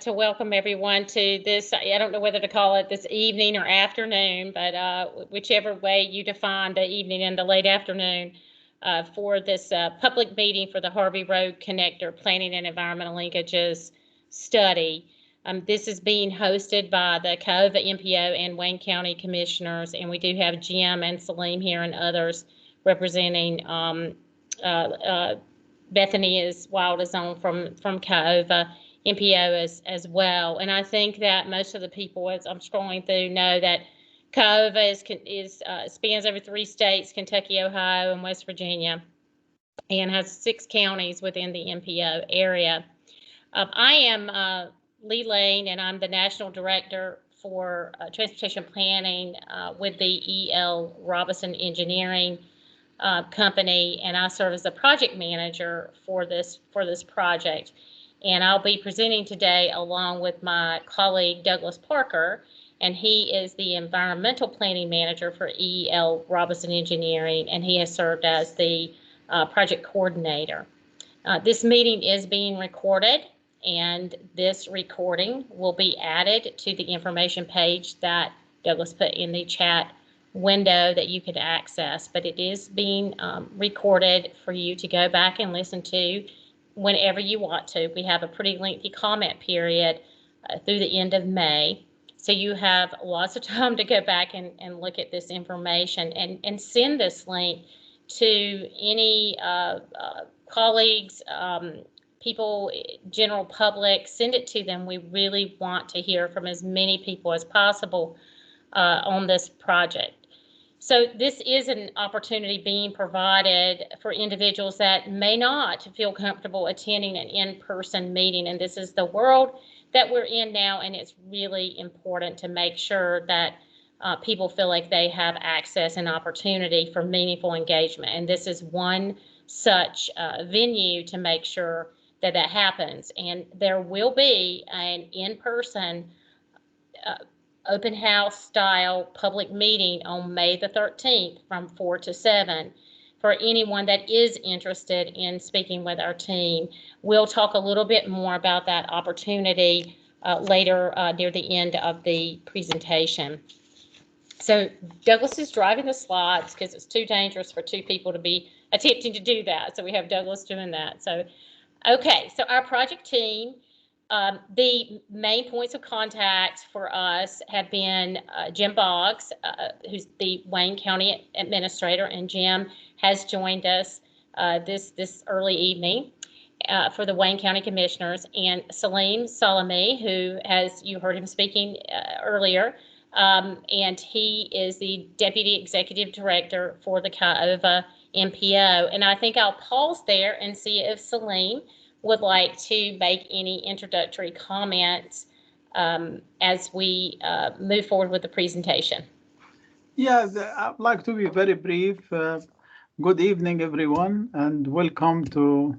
To welcome everyone to this. I don't know whether to call it this evening or afternoon, but whichever way you define the evening and the late afternoon for this public meeting for the Harvey Road Connector Planning and Environmental Linkages Study. This is being hosted by the Caova MPO and Wayne County Commissioners, and we do have Jim and Salim here and others representing Bethany is Wild is on from Caova MPO as well. And I think that most of the people, as I'm scrolling through, know that Caova spans over 3 states: Kentucky, Ohio, and West Virginia, and has 6 counties within the MPO area. I am Lee Lane, and I'm the National Director for Transportation Planning with the EL Robinson Engineering company, and I serve as the project manager for this project. And I'll be presenting today along with my colleague Douglas Parker, and he is the environmental planning manager for EL Robinson Engineering, and he has served as the project coordinator. This meeting is being recorded, and this recording will be added to the information page that Douglas put in the chat window that you could access, but it is being recorded for you to go back and listen to whenever you want to. We have a pretty lengthy comment period through the end of May, so you have lots of time to go back and look at this information and send this link to any colleagues, people, general public. Send it to them. We really want to hear from as many people as possible on this project. So this is an opportunity being provided for individuals that may not feel comfortable attending an in-person meeting, and this is the world that we're in now, and it's really important to make sure that people feel like they have access and opportunity for meaningful engagement, and this is one such venue to make sure that that happens. And there will be an in-person open house style public meeting on May the 13th from 4 to 7 for anyone that is interested in speaking with our team. We'll talk a little bit more about that opportunity later near the end of the presentation. So Douglas is driving the slides because it's too dangerous for 2 people to be attempting to do that. So we have Douglas doing that. So, okay, so our project team, the main points of contact for us have been Jim Boggs, who's the Wayne County Administrator, and Jim has joined us this early evening for the Wayne County Commissioners, and Salim Salami, who you heard him speaking earlier, and he is the Deputy Executive Director for the Caova MPO. And I think I'll pause there and see if Salim would like to make any introductory comments as we move forward with the presentation. Yeah, I'd like to be very brief. Good evening, everyone, and welcome to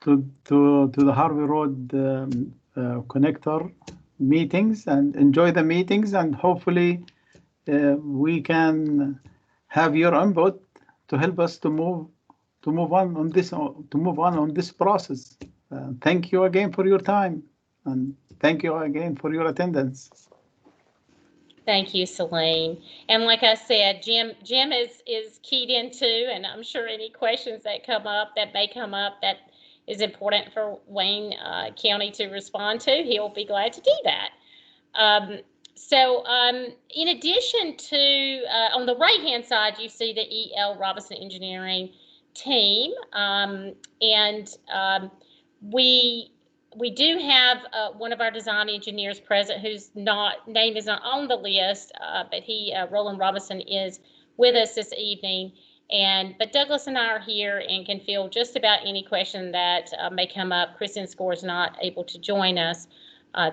the Harvey Road Connector meetings, and enjoy the meetings, and hopefully we can have your input to help us to move on this process. Thank you again for your time, and thank you again for your attendance. Thank you, Salim. And like I said, Jim is keyed in too, and I'm sure any questions that may come up that is important for Wayne County to respond to, he'll be glad to do that. So in addition to, on the right-hand side, you see the EL Robinson Engineering team, and we do have one of our design engineers present whose name is not on the list, but Roland Robinson, is with us this evening. But Douglas and I are here and can field just about any question that may come up. Kristen Score is not able to join us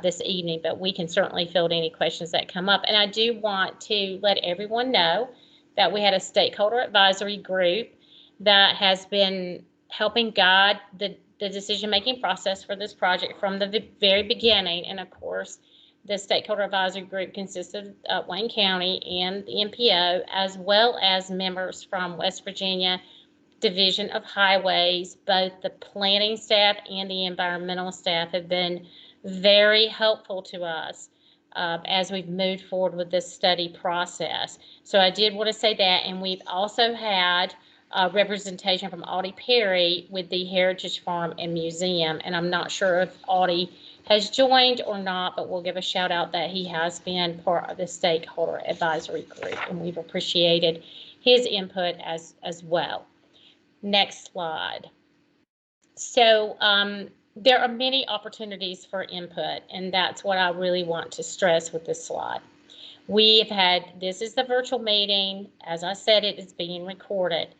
this evening, but we can certainly field any questions that come up. And I do want to let everyone know that we had a stakeholder advisory group that has been helping guide the decision-making process for this project from the very beginning. And of course, the stakeholder advisory group consists of Wayne County and the MPO, as well as members from West Virginia Division of Highways. Both the planning staff and the environmental staff have been very helpful to us as we've moved forward with this study process. So I did want to say that, and we've also had representation from Audie Perry with the Heritage Farm and Museum, and I'm not sure if Audie has joined or not, but we'll give a shout out that he has been part of the stakeholder advisory group, and we've appreciated his input as well. Next slide. So there are many opportunities for input, and that's what I really want to stress with this slide. We've had, this is the virtual meeting. As I said, it is being recorded.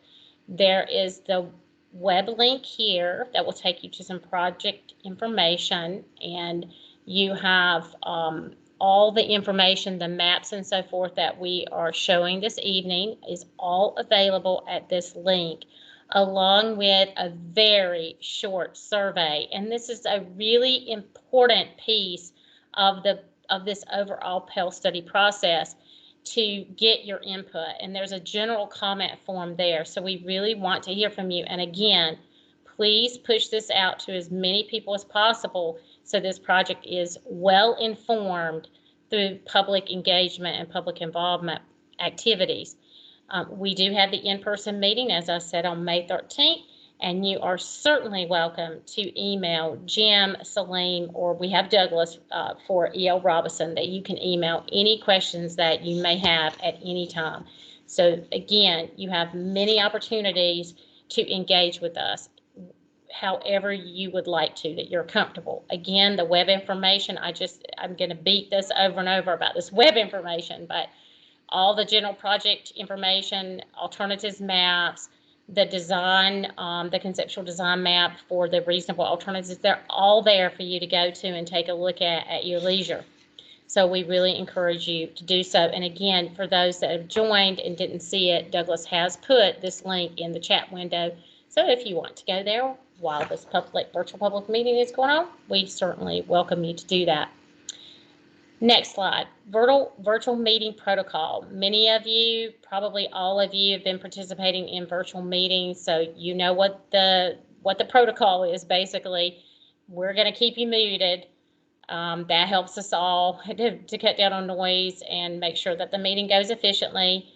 There is the web link here that will take you to some project information, and you have all the information, the maps and so forth that we are showing this evening is all available at this link, along with a very short survey. And this is a really important piece of this overall PEL study process to get your input. And there's a general comment form there. So we really want to hear from you. And again, please push this out to as many people as possible so this project is well informed through public engagement and public involvement activities. We do have the in-person meeting, as I said, on May 13th, and you are certainly welcome to email Jim, Salim, or we have Douglas for E.L. Robinson, that you can email any questions that you may have at any time. So again, you have many opportunities to engage with us however you would like to, that you're comfortable. Again, the web information, I'm going to beat this over and over about this web information, but all the general project information, alternatives maps, the design, the conceptual design map for the reasonable alternatives, they're all there for you to go to and take a look at your leisure. So we really encourage you to do so. And again, for those that have joined and didn't see it, Douglas has put this link in the chat window. So if you want to go there while this virtual public meeting is going on, we certainly welcome you to do that. Next slide, virtual meeting protocol. Many of you, probably all of you, have been participating in virtual meetings, so you know what the protocol is. Basically, we're going to keep you muted. That helps us all to cut down on noise and make sure that the meeting goes efficiently.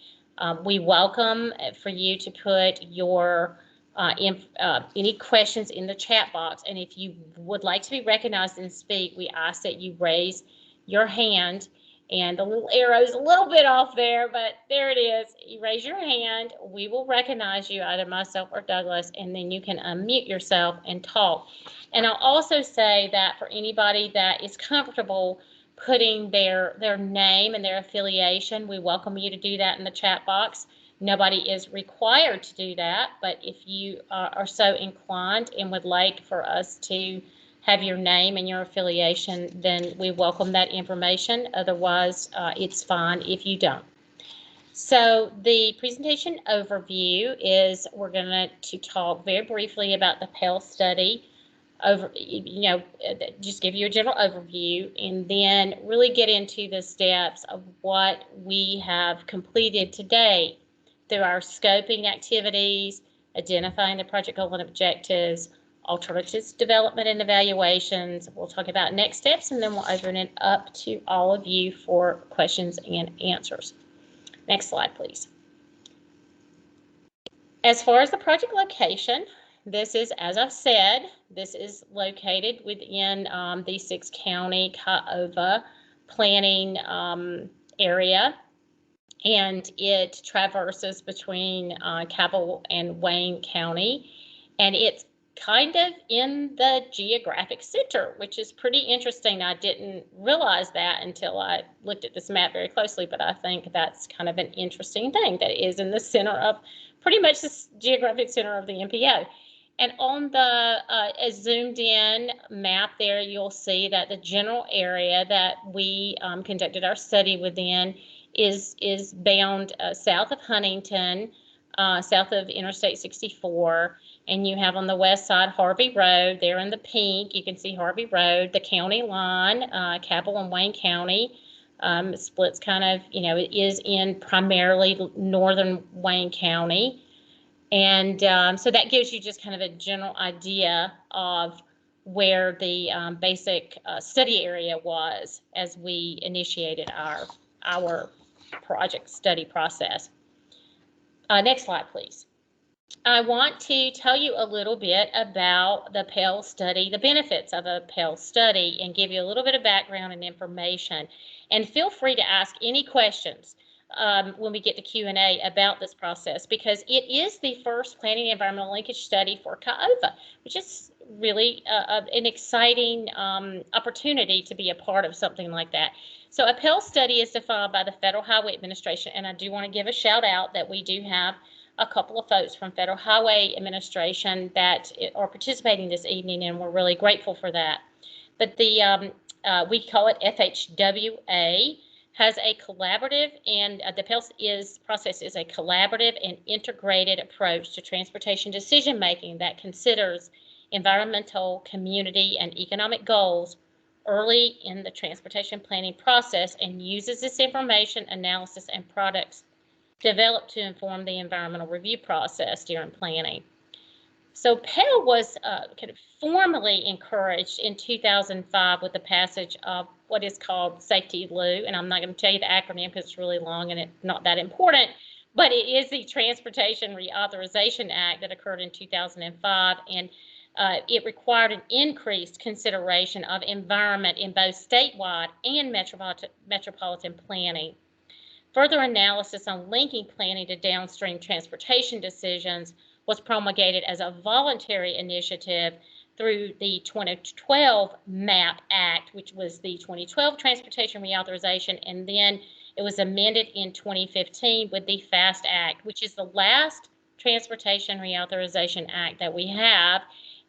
We welcome for you to put your any questions in the chat box, and if you would like to be recognized and speak, we ask that you raise your hand, and the little arrow is a little bit off there, but there it is. You raise your hand, we will recognize you, either myself or Douglas, and then you can unmute yourself and talk. And I'll also say that for anybody that is comfortable putting their name and their affiliation, we welcome you to do that in the chat box. Nobody is required to do that, but if you are so inclined and would like for us to have your name and your affiliation, then we welcome that information. Otherwise, it's fine if you don't. So the presentation overview is we're going to talk very briefly about the PEL study, just give you a general overview, and then really get into the steps of what we have completed today through our scoping activities, identifying the project goal and objectives, alternatives development and evaluations. We'll talk about next steps, and then we'll open it up to all of you for questions and answers. Next slide, please. As far as the project location, this is, as I've said, this is located within the 6-county Cuyahoga planning area, and it traverses between Cabell and Wayne County, and it's kind of in the geographic center, which is pretty interesting. I didn't realize that until I looked at this map very closely, but I think that's kind of an interesting thing, that it is in the center of, pretty much the geographic center of the MPO. And on the zoomed in map there, you'll see that the general area that we conducted our study within is bound south of Huntington, south of Interstate 64, and you have on the west side Harvey Road there in the pink. You can see Harvey Road, the county line, Cabell and Wayne County. Splits kind of, it is in primarily northern Wayne County. And so that gives you just kind of a general idea of where the basic study area was as we initiated our project study process. Next slide, please. I want to tell you a little bit about the PEL study, the benefits of a PEL study, and give you a little bit of background and information. And feel free to ask any questions when we get to Q&A about this process, because it is the first planning environmental linkage study for CAOVA, which is really an exciting opportunity to be a part of something like that. So a PEL study is defined by the Federal Highway Administration, and I do want to give a shout out that we do have a couple of folks from Federal Highway Administration that are participating this evening, and we're really grateful for that. But the we call it FHWA, has a collaborative, and the PEL process is a collaborative and integrated approach to transportation decision making that considers environmental, community, and economic goals early in the transportation planning process and uses this information, analysis, and products developed to inform the environmental review process during planning. So PEL was kind of formally encouraged in 2005 with the passage of what is called Safety Lou, and I'm not going to tell you the acronym because it's really long and it's not that important, but it is the Transportation Reauthorization Act that occurred in 2005, and it required an increased consideration of environment in both statewide and metropolitan planning. Further analysis on linking planning to downstream transportation decisions was promulgated as a voluntary initiative through the 2012 MAP Act, which was the 2012 Transportation Reauthorization, and then it was amended in 2015 with the FAST Act, which is the last Transportation Reauthorization Act that we have.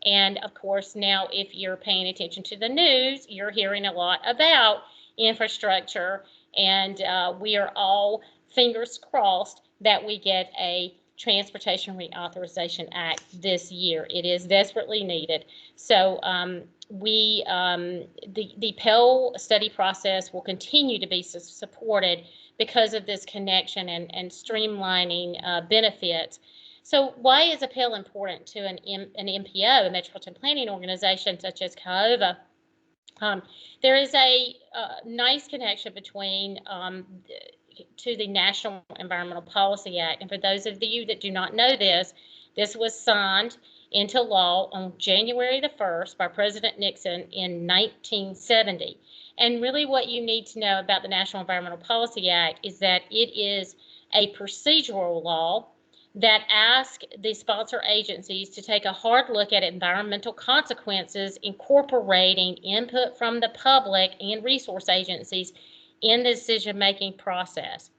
And of course, now if you're paying attention to the news, you're hearing a lot about infrastructure, and we are all fingers crossed that we get a Transportation Reauthorization Act this year. It is desperately needed. So the PEL study process will continue to be supported because of this connection and streamlining benefits. So why is a PEL important to an MPO, a Metropolitan Planning Organization such as CAOVA? There is a nice connection between to the National Environmental Policy Act. And for those of you that do not know this, this was signed into law on January the 1st by President Nixon in 1970. And really what you need to know about the National Environmental Policy Act is that it is a procedural law that asks the sponsor agencies to take a hard look at environmental consequences, incorporating input from the public and resource agencies in the decision-making process.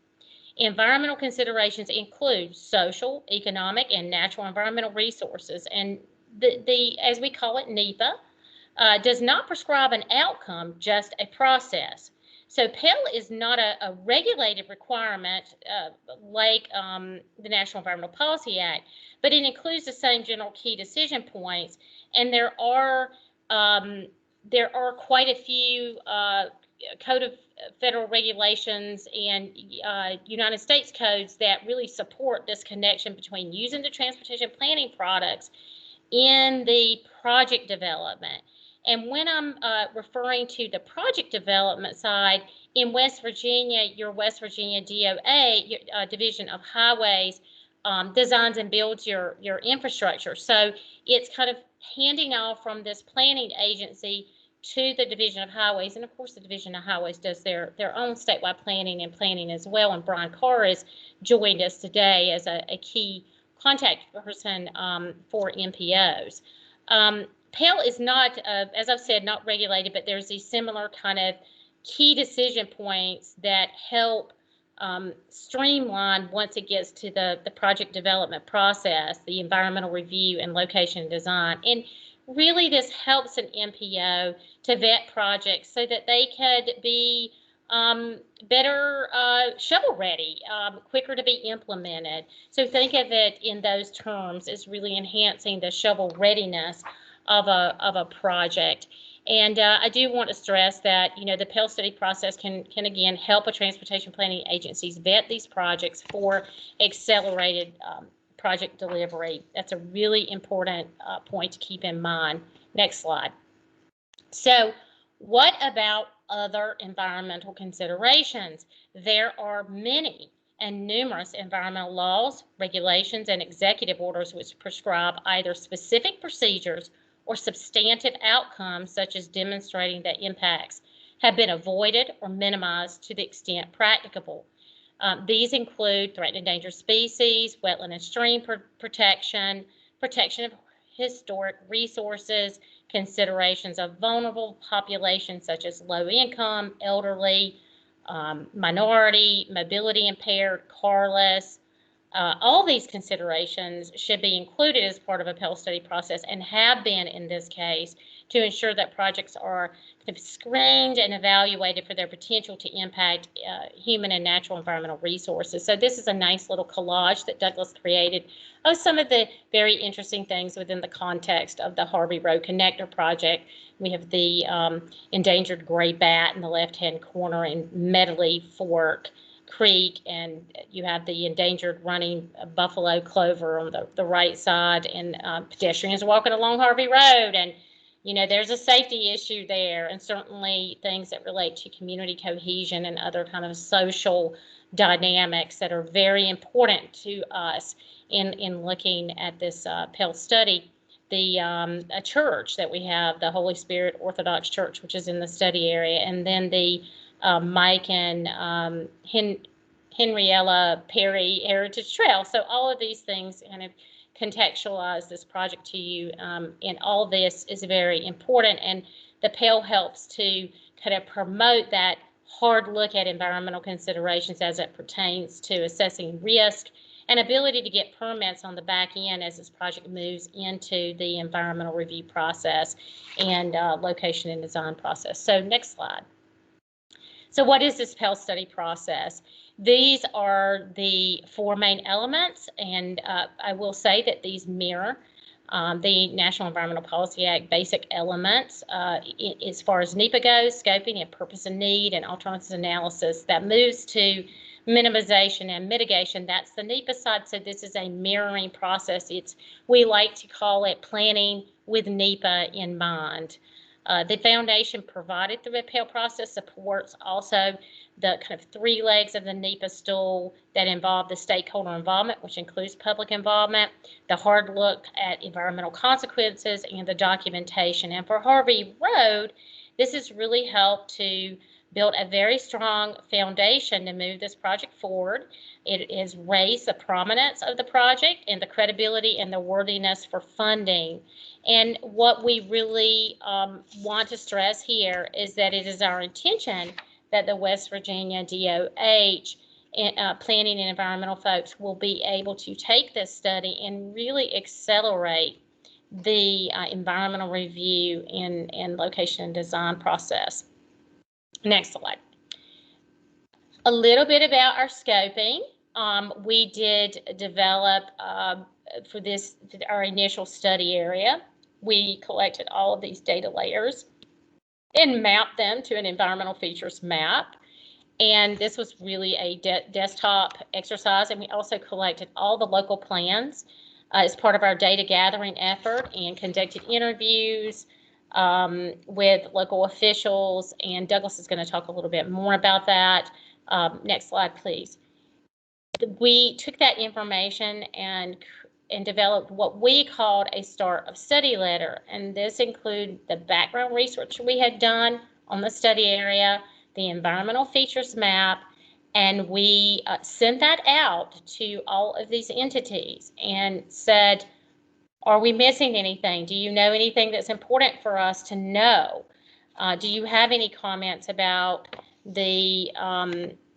Environmental considerations include social, economic, and natural environmental resources, and as we call it, NEPA, does not prescribe an outcome, just a process. So PEL is not a regulated requirement like the National Environmental Policy Act, but it includes the same general key decision points, and there are quite a few Code of Federal Regulations and United States codes that really support this connection between using the transportation planning products in the project development. And when I'm referring to the project development side, in West Virginia, your West Virginia DOA, Division of Highways, designs and builds your infrastructure. So it's kind of handing off from this planning agency to the Division of Highways. And of course, the Division of Highways does their own statewide planning as well. And Brian Carr has joined us today as a key contact person for MPOs. PEL is not, as I've said, not regulated, but there's these similar kind of key decision points that help streamline once it gets to the project development process, the environmental review and location design. And really this helps an MPO to vet projects so that they could be better shovel ready, quicker to be implemented. So think of it in those terms as really enhancing the shovel readiness of a project. And I do want to stress that, you know, the PEL study process can again help a transportation planning agencies vet these projects for accelerated project delivery. That's a really important point to keep in mind. Next slide. So what about other environmental considerations? There are many and numerous environmental laws, regulations, and executive orders which prescribe either specific procedures or substantive outcomes, such as demonstrating that impacts have been avoided or minimized to the extent practicable. These include threatened endangered species, wetland and stream protection, protection of historic resources, considerations of vulnerable populations such as low income, elderly, minority, mobility impaired, carless. All these considerations should be included as part of a PEL study process and have been in this case to ensure that projects are kind of screened and evaluated for their potential to impact human and natural environmental resources. So this is a nice little collage that Douglas created of some of the very interesting things within the context of the Harvey Road Connector project. We have the endangered gray bat in the left-hand corner in Medley Fork Creek, and you have the endangered running buffalo clover on the right side, and pedestrians walking along Harvey Road. And you know, there's a safety issue there, and certainly things that relate to community cohesion and other kind of social dynamics that are very important to us in looking at this PEL study. The a church that we have, the Holy Spirit Orthodox Church, which is in the study area, and then the Mike and Henriella Perry Heritage Trail. So all of these things kind of contextualize this project to you, and all this is very important, and the PEL helps to kind of promote that hard look at environmental considerations as it pertains to assessing risk and ability to get permits on the back end as this project moves into the environmental review process and location and design process. So next slide. So what is this PEL study process? These are the four main elements, and I will say that these mirror the National Environmental Policy Act basic elements as far as NEPA goes, scoping and purpose and need and alternatives analysis. That moves to minimization and mitigation. That's the NEPA side, so this is a mirroring process. We like to call it planning with NEPA in mind. The foundation provided through the PEL process supports also the kind of three legs of the NEPA stool that involve the stakeholder involvement, which includes public involvement, the hard look at environmental consequences, and the documentation. And for Harvey Road, this has really helped to build a very strong foundation to move this project forward. It has raised the prominence of the project and the credibility and the worthiness for funding. And what we really want to stress here is that it is our intention that the West Virginia DOH planning and environmental folks will be able to take this study and really accelerate the environmental review and location and design process. Next slide. A little bit about our scoping. We did develop for this, our initial study area. We collected all of these data layers and mapped them to an environmental features map. And this was really a desktop exercise. And we also collected all the local plans as part of our data gathering effort and conducted interviews with local officials. And Douglas is going to talk a little bit more about that. Next slide, please. We took that information and developed what we called a start of study letter. And this included the background research we had done on the study area, the environmental features map, and we sent that out to all of these entities and said, are we missing anything? Do you know anything that's important for us to know? Do you have any comments about the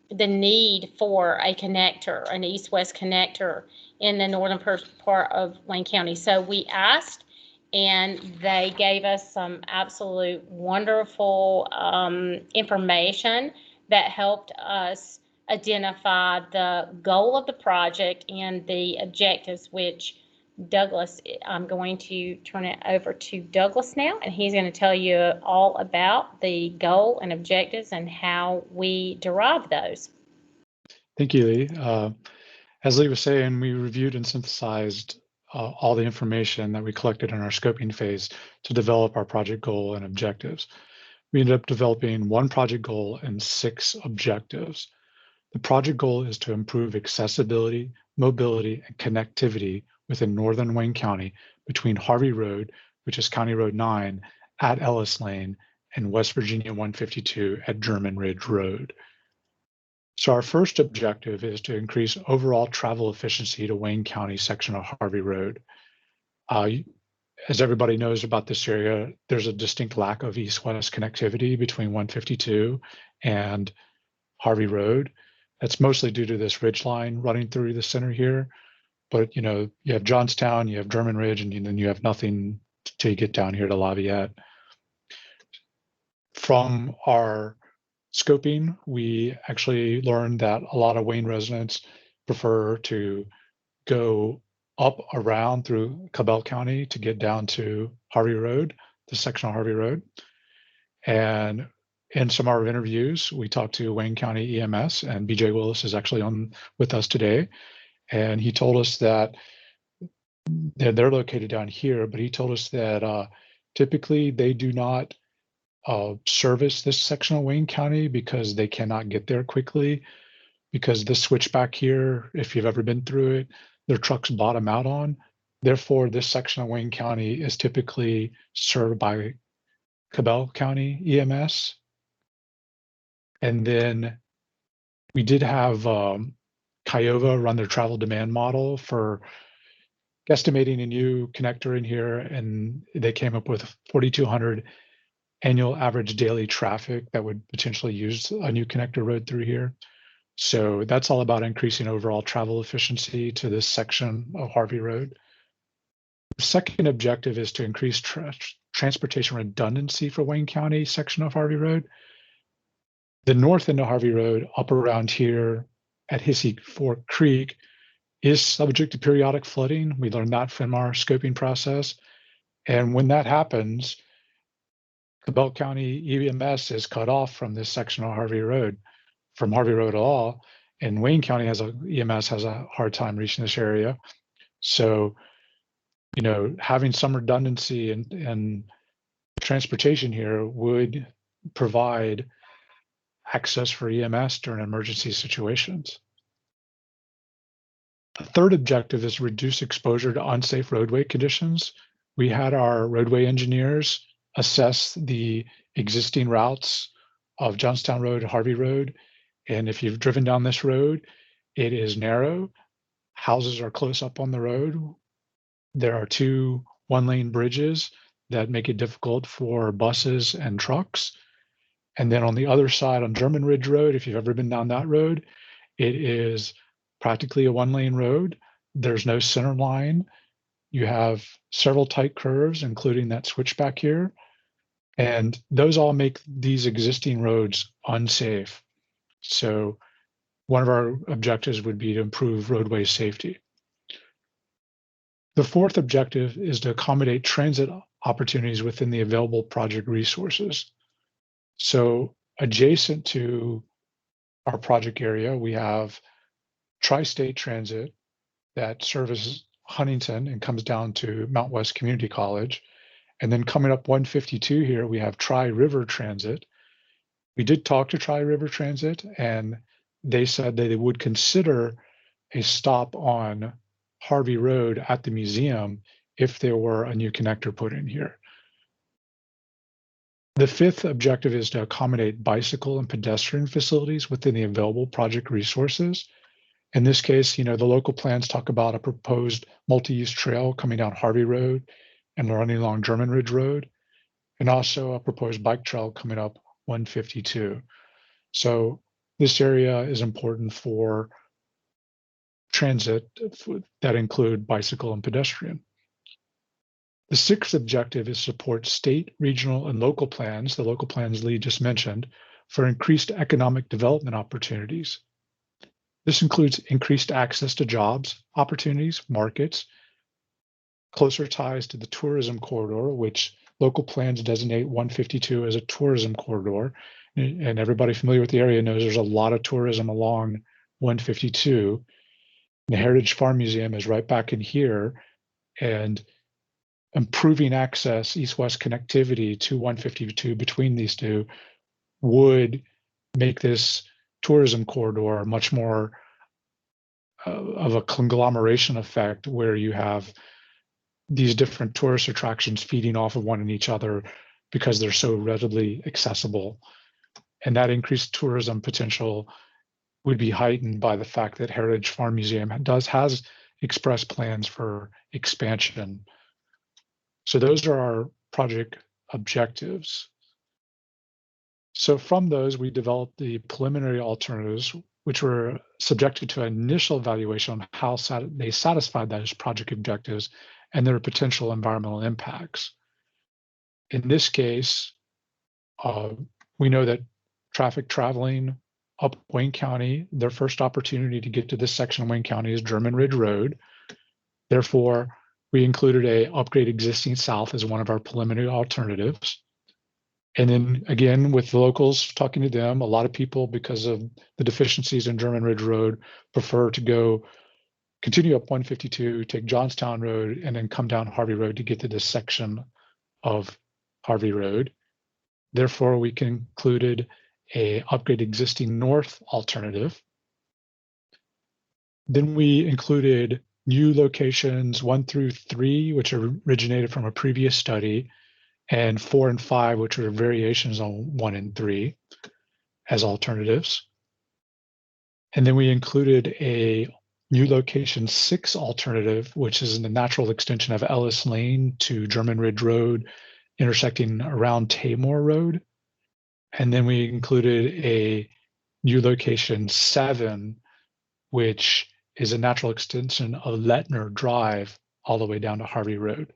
need for a connector, an east-west connector in the northern part of Wayne County? So we asked, and they gave us some absolute wonderful information that helped us identify the goal of the project and the objectives, which Douglas, I'm going to turn it over to Douglas now, and he's going to tell you all about the goal and objectives and how we derive those. Thank you, Lee. As Lee was saying, we reviewed and synthesized all the information that we collected in our scoping phase to develop our project goal and objectives. We ended up developing one project goal and 6 objectives. The project goal is to improve accessibility, mobility, and connectivity within northern Wayne County between Harvey Road, which is County Road 9, at Ellis Lane, and West Virginia 152 at German Ridge Road. So our first objective is to increase overall travel efficiency to Wayne County section of Harvey Road. As everybody knows about this area, there's a distinct lack of east-west connectivity between 152 and Harvey Road. That's mostly due to this ridge line running through the center here. But you have Johnstown, you have German Ridge, and then you have nothing till you get down here to Lafayette. From our scoping, we actually learned that a lot of Wayne residents prefer to go up around through Cabell County to get down to Harvey Road, the section of Harvey Road. And in some of our interviews, we talked to Wayne County EMS, and BJ Willis is actually on with us today. And he told us that they're located down here, but he told us that typically they do not service this section of Wayne County because they cannot get there quickly, because the switchback here, if you've ever been through it, their trucks bottom out on. Therefore, this section of Wayne County is typically served by Cabell County EMS. And then we did have Kiowa run their travel demand model for guesstimating a new connector in here, and they came up with 4,200 annual average daily traffic that would potentially use a new connector road through here. So that's all about increasing overall travel efficiency to this section of Harvey Road. The second objective is to increase transportation redundancy for Wayne County section of Harvey Road. The north end of Harvey Road, up around here at Hissy Fork Creek, is subject to periodic flooding. We learned that from our scoping process. And when that happens, Cabell County EMS is cut off from this section of Harvey Road, from Harvey Road at all. And Wayne County EMS has a hard time reaching this area. So, having some redundancy and transportation here would provide access for EMS during emergency situations. A third objective is reduce exposure to unsafe roadway conditions. We had our roadway engineers assess the existing routes of Johnstown Road, Harvey Road. And if you've driven down this road, it is narrow. Houses are close up on the road. There are 2 one-lane bridges that make it difficult for buses and trucks. And then on the other side on German Ridge Road, if you've ever been down that road, it is practically a one-lane road. There's no center line. You have several tight curves, including that switchback here. And those all make these existing roads unsafe. So one of our objectives would be to improve roadway safety. The fourth objective is to accommodate transit opportunities within the available project resources. So adjacent to our project area, we have Tri-State Transit that services Huntington and comes down to Mount West Community College. And then coming up 152 here, we have Tri-River Transit. We did talk to Tri-River Transit, and they said that they would consider a stop on Harvey Road at the museum if there were a new connector put in here. The fifth objective is to accommodate bicycle and pedestrian facilities within the available project resources. In this case, the local plans talk about a proposed multi-use trail coming down Harvey Road and running along German Ridge Road, and also a proposed bike trail coming up 152. So this area is important for transit that include bicycle and pedestrian. The sixth objective is support state, regional, and local plans, the local plans Lee just mentioned, for increased economic development opportunities. This includes increased access to jobs, opportunities, markets, closer ties to the tourism corridor, which local plans designate 152 as a tourism corridor. And everybody familiar with the area knows there's a lot of tourism along 152. The Heritage Farm Museum is right back in here. and improving access, east-west connectivity to 152 between these two would make this tourism corridor much more of a conglomeration effect, where you have these different tourist attractions feeding off of one and each other because they're so readily accessible. And that increased tourism potential would be heightened by the fact that Heritage Farm Museum has expressed plans for expansion. So those are our project objectives. So from those, we developed the preliminary alternatives, which were subjected to initial evaluation on how they satisfied those project objectives and their potential environmental impacts. In this case, we know that traffic traveling up Wayne County, their first opportunity to get to this section of Wayne County is German Ridge Road. Therefore, we included a upgrade existing south as one of our preliminary alternatives. And then again, with the locals, talking to them, a lot of people, because of the deficiencies in German Ridge Road, prefer to continue up 152, take Johnstown Road, and then come down Harvey Road to get to this section of Harvey Road. Therefore, we concluded a upgrade existing north alternative. Then we included new locations 1 through 3, which originated from a previous study, and 4 and 5, which are variations on 1 and 3 as alternatives. And then we included a new location 6 alternative, which is in the natural extension of Ellis Lane to German Ridge Road, intersecting around Tamor Road. And then we included a new location 7, which is a natural extension of Lettner Drive all the way down to Harvey Road.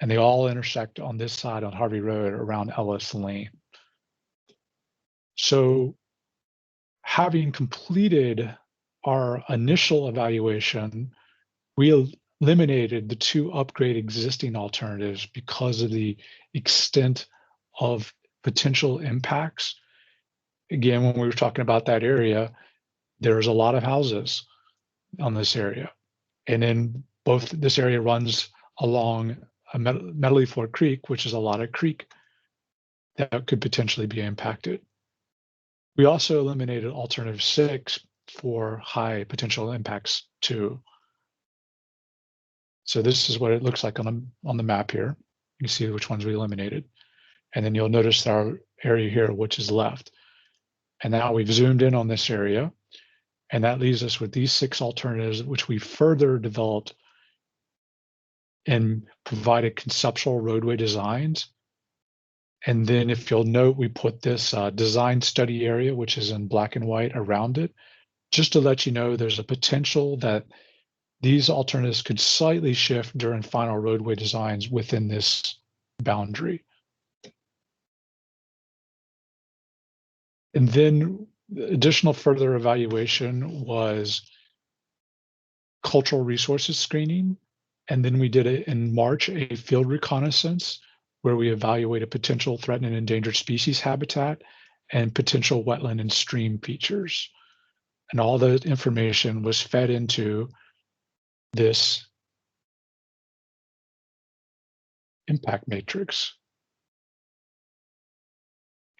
And they all intersect on this side on Harvey Road around Ellis Lane. So having completed our initial evaluation, we eliminated the 2 upgrade existing alternatives because of the extent of potential impacts. Again, when we were talking about that area, there's a lot of houses on this area. And then this area runs along a Medley Fork Creek, which is a lot of creek that could potentially be impacted. We also eliminated alternative 6 for high potential impacts too. So this is what it looks like on the map here. You can see which ones we eliminated. And then you'll notice our area here, which is left. And now we've zoomed in on this area. And that leaves us with these 6 alternatives, which we further developed and provided conceptual roadway designs. And then if you'll note, we put this design study area, which is in black and white, around it, just to let you know there's a potential that these alternatives could slightly shift during final roadway designs within this boundary. And then additional further evaluation was cultural resources screening. And then we did it in March, a field reconnaissance, where we evaluated potential threatened and endangered species habitat and potential wetland and stream features. And all the information was fed into this impact matrix.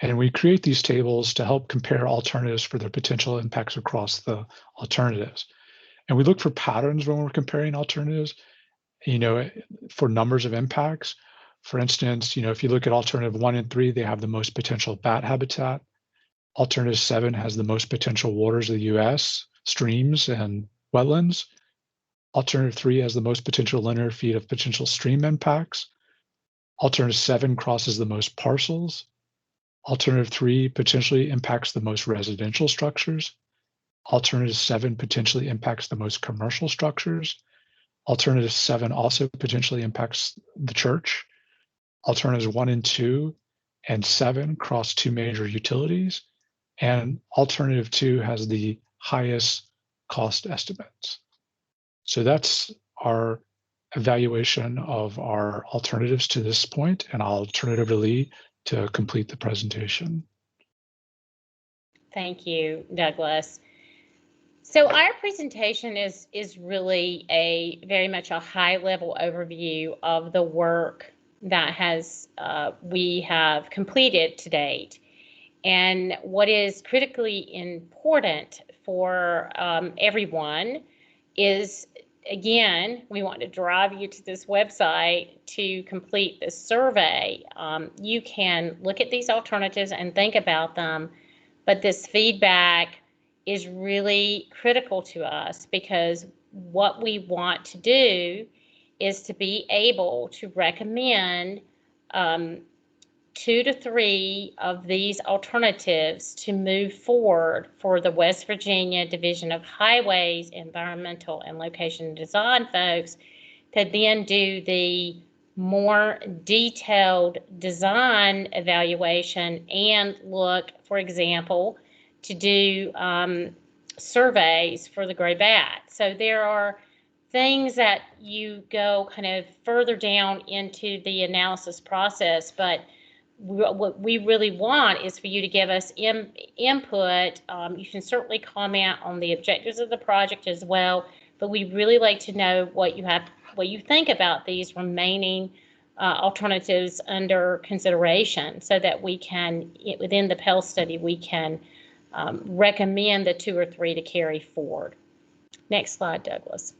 And we create these tables to help compare alternatives for their potential impacts across the alternatives. And we look for patterns when we're comparing alternatives, for numbers of impacts. For instance, if you look at alternative 1 and 3, they have the most potential bat habitat. Alternative 7 has the most potential waters of the US, streams and wetlands. Alternative 3 has the most potential linear feet of potential stream impacts. Alternative 7 crosses the most parcels. Alternative 3 potentially impacts the most residential structures. Alternative 7 potentially impacts the most commercial structures. Alternative 7 also potentially impacts the church. Alternatives 1 and 2 and 7 cross 2 major utilities. And alternative 2 has the highest cost estimates. So that's our evaluation of our alternatives to this point, and I'll turn it over to Lee to complete the presentation. Thank you, Douglas. So our presentation is really very much a high level overview of the work that we have completed to date. And what is critically important for everyone is, again, we want to drive you to this website to complete this survey. You can look at these alternatives and think about them, but this feedback is really critical to us, because what we want to do is to be able to recommend 2 to 3 of these alternatives to move forward for the West Virginia Division of Highways, Environmental and Location Design folks to then do the more detailed design evaluation and look, for example, to do surveys for the gray bat. So there are things that you go kind of further down into the analysis process, but what we really want is for you to give us input. You can certainly comment on the objectives of the project as well, but we really like to know what you think about these remaining alternatives under consideration, so that we can, within the PEL study, we can recommend the 2 or 3 to carry forward. Next slide, Douglas.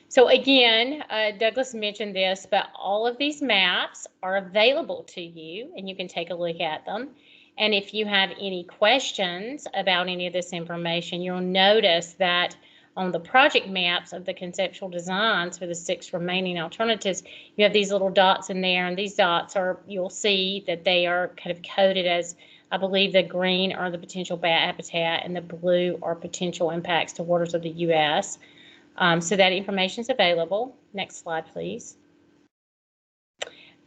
So again, Douglas mentioned this, but all of these maps are available to you and you can take a look at them. And if you have any questions about any of this information, you'll notice that on the project maps of the conceptual designs for the 6 remaining alternatives, you have these little dots in there, and these dots you'll see that they are kind of coded as, I believe the green are the potential bat habitat and the blue are potential impacts to waters of the U.S. So that information is available. Next slide, please.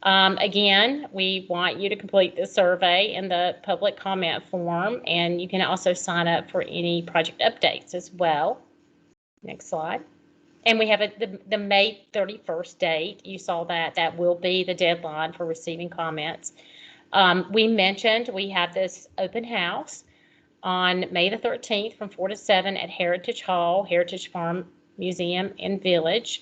Again, we want you to complete the survey in the public comment form, and you can also sign up for any project updates as well. Next slide. And we have the May 31st date. You saw that. That will be the deadline for receiving comments. We mentioned we have this open house on May the 13th from 4 to 7 at Heritage Hall, Heritage Farm Museum and Village.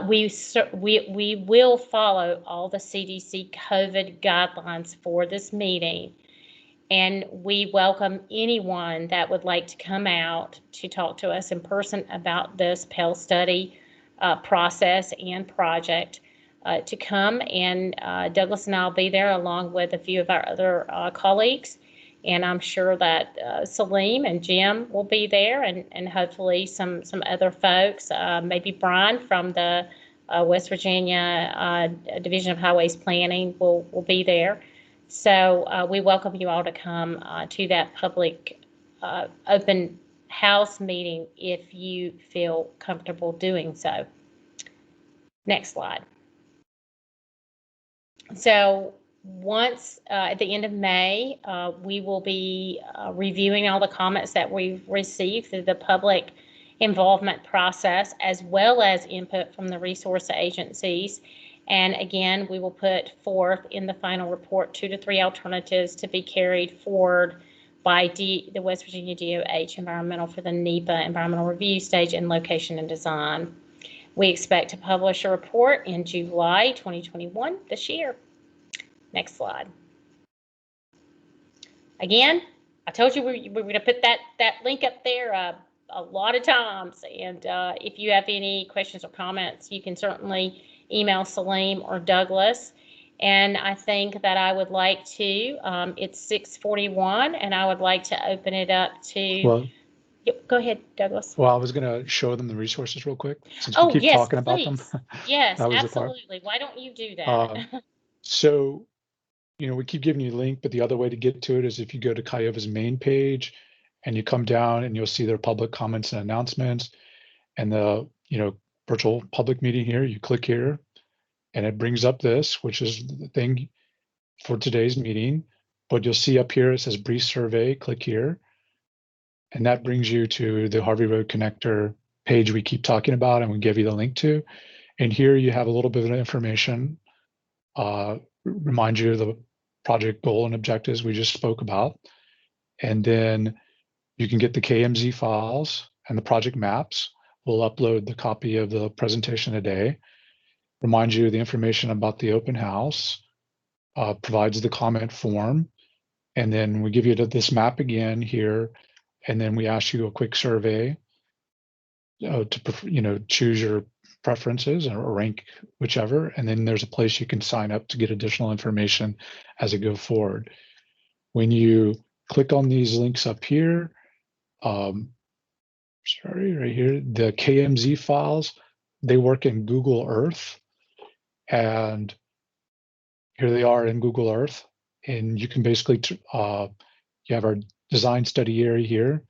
We will follow all the CDC COVID guidelines for this meeting, and we welcome anyone that would like to come out to talk to us in person about this PEL study process and project, to come, and Douglas and I will be there along with a few of our other colleagues. And I'm sure that Salim and Jim will be there, and hopefully some other folks, maybe Brian from the West Virginia Division of Highways Planning will be there. So we welcome you all to come to that public open house meeting if you feel comfortable doing so. Next slide. So once at the end of May, we will be reviewing all the comments that we've received through the public involvement process, as well as input from the resource agencies. And again, we will put forth in the final report 2 to 3 alternatives to be carried forward by the West Virginia DOH Environmental for the NEPA environmental review stage and location and design. We expect to publish a report in July 2021 this year. Next slide. Again, I told you we were going to put that link up there a lot of times. And if you have any questions or comments, you can certainly email Salim or Douglas. And I think that I would like to, it's 6:41, and I would like to open it up to, Well, go ahead, Douglas. well, I was going to show them the resources real quick, since Oh, we keep yes, talking about them. please. Yes, That was the part. absolutely. Why don't you do that? So, we keep giving you a link, but the other way to get to it is if you go to Kiova's main page and you come down and you'll see their public comments and announcements and the, virtual public meeting here. You click here and it brings up this, which is the thing for today's meeting. But you'll see up here, it says brief survey, click here. And that brings you to the Harvey Road Connector page we keep talking about and we give you the link to. And here you have a little bit of information, remind you of the project goal and objectives we just spoke about. And then You can get the KMZ files and the project maps. We'll upload the copy of the presentation today. Remind you of the information about the open house, provides the comment form, and then we give you this map again here, and then we ask you a quick survey to choose your preferences or rank whichever, and then there's a place you can sign up to get additional information as it goes forward. When you click on these links up here, right here, the KMZ files, they work in Google Earth, and here they are in Google Earth, and you can basically, you have our design study area here,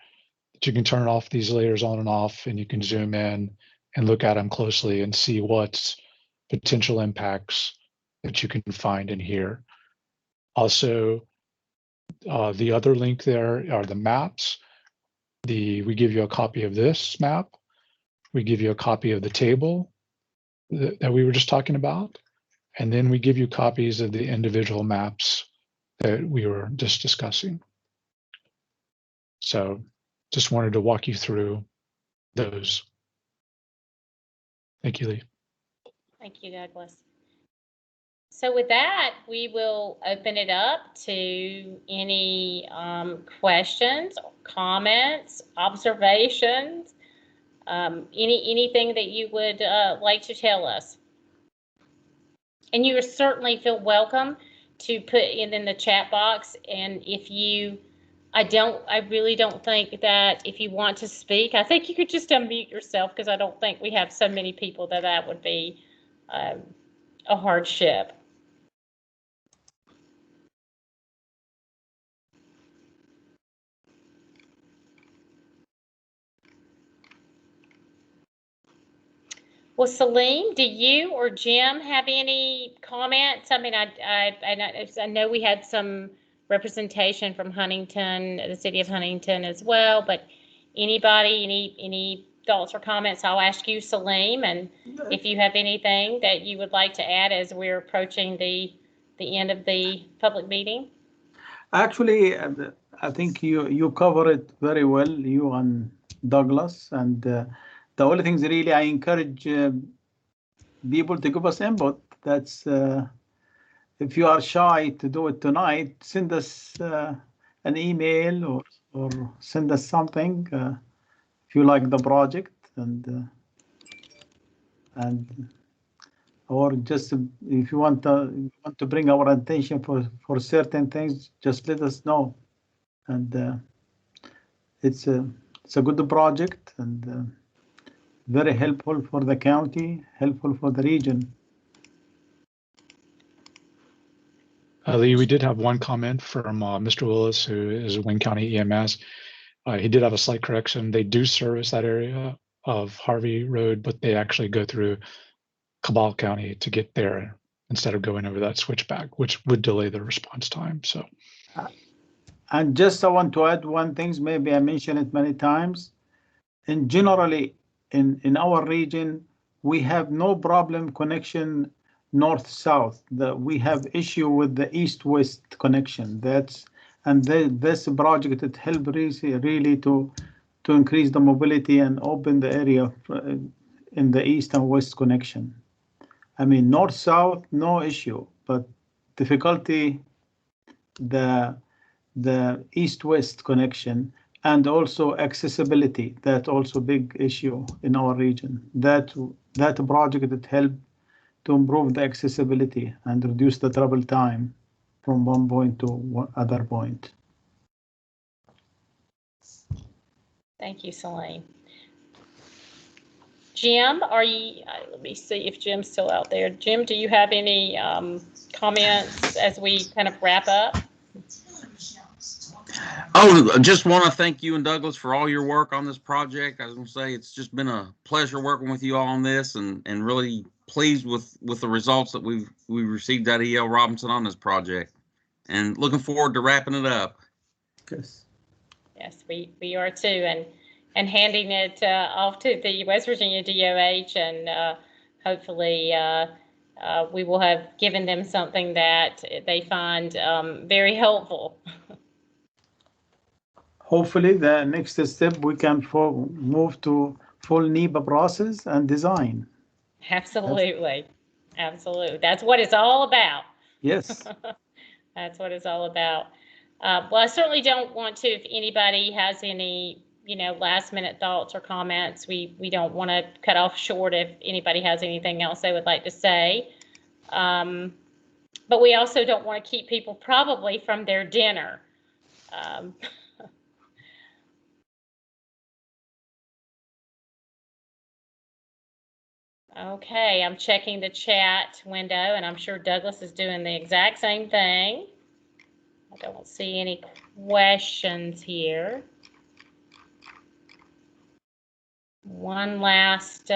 that you can turn off these layers on and off, and you can zoom in and look at them closely and see what's potential impacts that you can find in here. Also, the other link there are the maps. We give you a copy of this map. We give you a copy of the table that we were just talking about. And then we give you copies of the individual maps that we were just discussing. So just wanted to walk you through those. Thank you, Lee. Thank you, Douglas. So with that, we will open it up to any questions, comments, observations, anything that you would like to tell us. And you certainly feel welcome to put it in the chat box. And if you, I really don't think that if you want to speak, I think you could just unmute yourself, because I don't think we have so many people that would be a hardship. Well, Salim, do you or Jim have any comments? I mean, I know we had some representation from Huntington, the city of Huntington as well, but anybody, any thoughts or comments? I'll ask you, Salim, and if you have anything that you would like to add as we're approaching the end of the public meeting. Actually, I think you cover it very well, you and Douglas, and the only things really I encourage people to give us input. That's if you are shy to do it tonight, send us an email or send us something if you like the project, and or just if you want to bring our attention for certain things, just let us know. And it's a good project, and very helpful for the county, helpful for the region. Lee, we did have one comment from Mr. Willis, who is Wayne County EMS. He did have a slight correction. They do service that area of Harvey Road, but they actually go through Cabal County to get there instead of going over that switchback, which would delay the response time. So, and just I want to add one thing. Maybe I mentioned it many times. And generally, in our region, we have no problem connection north-south. We have issue with the east-west connection. This project it helped really to increase the mobility and open the area in the east and west connection. I mean, north-south, no issue, but difficulty the east-west connection. And also accessibility, that's also big issue in our region. That project that helped to improve the accessibility and reduce the travel time from one point to other point. Thank you, Salim. Jim, are you, let me see if Jim's still out there. Jim, do you have any comments as we kind of wrap up? Oh, I just want to thank you and Douglas for all your work on this project. I was going to say it's just been a pleasure working with you all on this, and really pleased with the results that we received at E.L. Robinson on this project, and looking forward to wrapping it up. Yes, we are too, and handing it off to the West Virginia DOH, and hopefully we will have given them something that they find very helpful. hopefully the next step we can move to full NEPA process and design. Absolutely. Absolutely. That's what it's all about. Yes. That's what it's all about. Well, I certainly don't want to, if anybody has any, last minute thoughts or comments, we don't want to cut off short if anybody has anything else they would like to say. But we also don't want to keep people probably from their dinner. Okay, I'm checking the chat window, and I'm sure Douglas is doing the exact same thing. I don't see any questions here. One last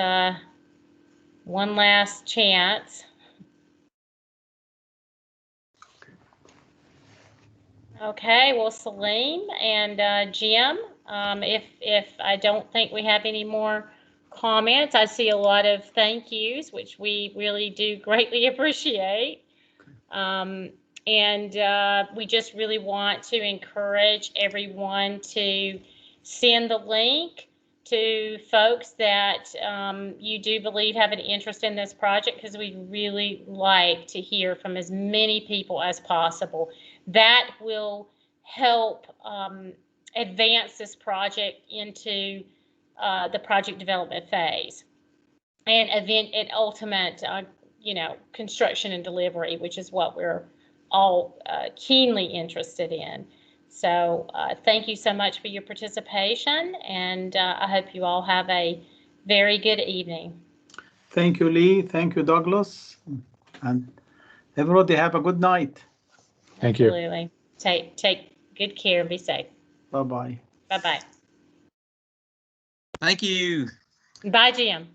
chance. Okay, well, Salim and Jim, if I don't think we have any more comments, I see a lot of thank yous, which we really do greatly appreciate. And we just really want to encourage everyone to send the link to folks that you do believe have an interest in this project, because we really like to hear from as many people as possible. That will help advance this project into the project development phase and ultimate construction and delivery, which is what we're all keenly interested in. So thank you so much for your participation, and I hope you all have a very good evening. Thank you, Lee. Thank you, Douglas. And everybody have a good night. Thank you. Absolutely. Take good care and be safe. Bye-bye. Bye-bye. Thank you. Bye, Jim.